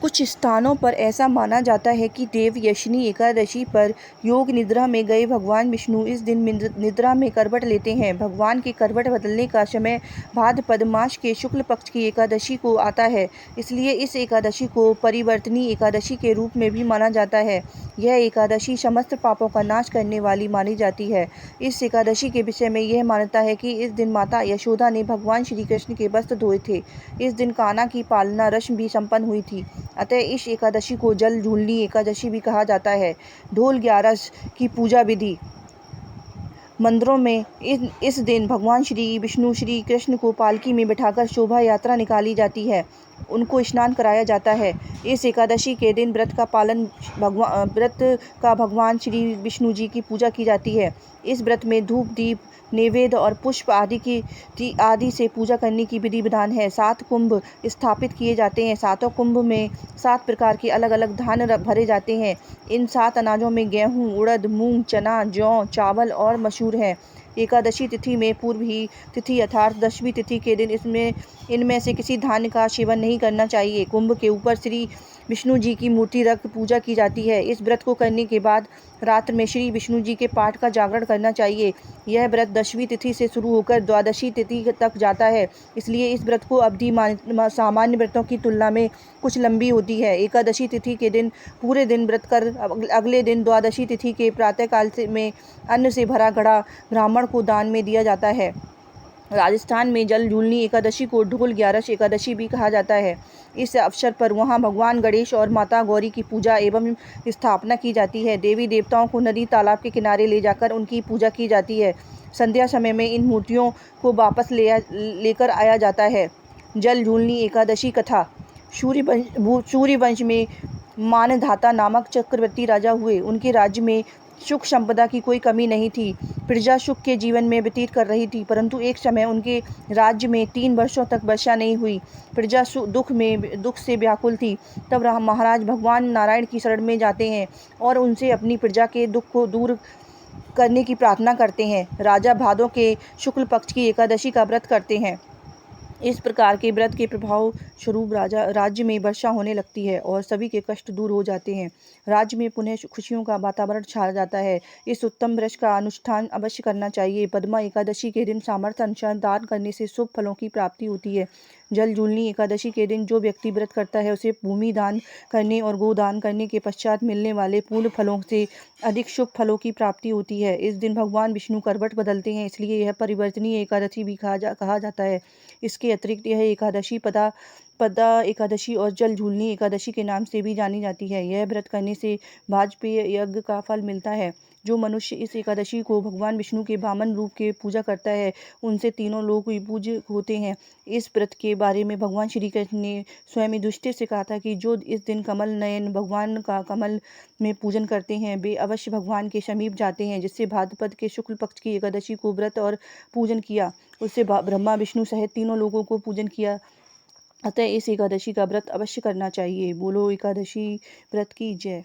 कुछ स्थानों पर ऐसा माना जाता है कि देवयशिनी एकादशी पर योग निद्रा में गए भगवान विष्णु इस दिन निद्रा में करवट लेते हैं। भगवान के करवट बदलने का समय भाद्रपद मास के शुक्ल पक्ष की एकादशी को आता है, इसलिए इस एकादशी को परिवर्तनी एकादशी के रूप में भी माना जाता है। यह एकादशी समस्त पापों का नाश करने वाली मानी जाती है। इस एकादशी के विषय में यह मान्यता है कि इस दिन माता यशोदा ने भगवान श्री कृष्ण के वस्त्र धोए थे। इस दिन कान्हा की पालना रस्म भी संपन्न हुई थी, अतः इस एकादशी को जल झूलनी एकादशी भी कहा जाता है। ढोल ग्यारस की पूजा विधि। मंदिरों में इस दिन भगवान श्री विष्णु श्री कृष्ण को पालकी में बिठाकर शोभा यात्रा निकाली जाती है, उनको स्नान कराया जाता है। इस एकादशी के दिन व्रत का भगवान श्री विष्णु जी की पूजा की जाती है। इस व्रत में धूप दीप नैवेद्य और पुष्प आदि से पूजा करने की विधि विधान है। 7 कुंभ स्थापित किए जाते हैं। 7 कुंभ में 7 प्रकार के अलग अलग धान भरे जाते हैं। इन 7 अनाजों में गेहूँ, उड़द, मूंग, चना, जौ, चावल और मसूर है। एकादशी तिथि में पूर्वी तिथि अर्थात 10वीं तिथि के दिन इनमें से किसी धान्य का सेवन नहीं करना चाहिए। कुंभ के ऊपर श्री विष्णु जी की मूर्ति रख पूजा की जाती है। इस व्रत को करने के बाद रात्र में श्री विष्णु जी के पाठ का जागरण करना चाहिए। यह व्रत 10वीं तिथि से शुरू होकर द्वादशी तिथि तक जाता है, इसलिए इस व्रत को अवधि सामान्य व्रतों की तुलना में कुछ लंबी होती है। एकादशी तिथि के दिन पूरे दिन व्रत कर अगले दिन द्वादशी तिथि के प्रातःकाल में अन्न से भरा घड़ा ब्राह्मण को दान में दिया जाता है। राजस्थान में जल झूलनी एकादशी को ढोल ग्यारस एकादशी भी कहा जाता है। इस अवसर पर वहां भगवान गणेश और माता गौरी की पूजा एवं स्थापना की जाती है। देवी देवताओं को नदी तालाब के किनारे ले जाकर उनकी पूजा की जाती है। संध्या समय में इन मूर्तियों को वापस लेकर आया जाता है। जल झूलनी एकादशी कथा। सूर्य वंश में मानधाता नामक चक्रवर्ती राजा हुए। उनके राज्य में सुख संपदा की कोई कमी नहीं थी। प्रजा सुख के जीवन में व्यतीत कर रही थी, परंतु एक समय उनके राज्य में 3 वर्षों तक वर्षा नहीं हुई। प्रजा दुख से व्याकुल थी। तब महाराज भगवान नारायण की शरण में जाते हैं और उनसे अपनी प्रजा के दुख को दूर करने की प्रार्थना करते हैं। राजा भादों के शुक्ल पक्ष की एकादशी का व्रत करते हैं। इस प्रकार के व्रत के प्रभाव स्वरूप राज्य में वर्षा होने लगती है और सभी के कष्ट दूर हो जाते हैं। राज्य में पुनः खुशियों का वातावरण छा जाता है। इस उत्तम व्रत का अनुष्ठान अवश्य करना चाहिए। पद्मा एकादशी के दिन सामर्थ्य अनुसार दान करने से शुभ फलों की प्राप्ति होती है। जल झूलनी एकादशी के दिन जो व्यक्ति व्रत करता है उसे भूमि दान करने और गोदान करने के पश्चात मिलने वाले पूर्ण फलों से अधिक शुभ फलों की प्राप्ति होती है। इस दिन भगवान विष्णु करवट बदलते हैं, इसलिए यह परिवर्तनीय एकादशी भी कहा जाता है। इसके अतिरिक्त यह एकादशी पदा एकादशी और जल झूलनी एकादशी के नाम से भी जानी जाती है। यह व्रत करने से वाजपेय यज्ञ का फल मिलता है। जो मनुष्य इस एकादशी को भगवान विष्णु के वामन रूप के पूजा करता है, उनसे तीनों लोग पूज्य होते हैं। इस व्रत के बारे में भगवान श्री कृष्ण ने स्वयं युधिष्ठिर से कहा था कि जो इस दिन कमल नयन भगवान का कमल में पूजन करते हैं, वे अवश्य भगवान के समीप जाते हैं। जिससे भाद्रपद के शुक्ल पक्ष की एकादशी को व्रत और पूजन किया, उससे ब्रह्मा विष्णु सहित तीनों लोगों को पूजन किया। अतः इस एकादशी का व्रत अवश्य करना चाहिए। बोलो एकादशी व्रत की जय।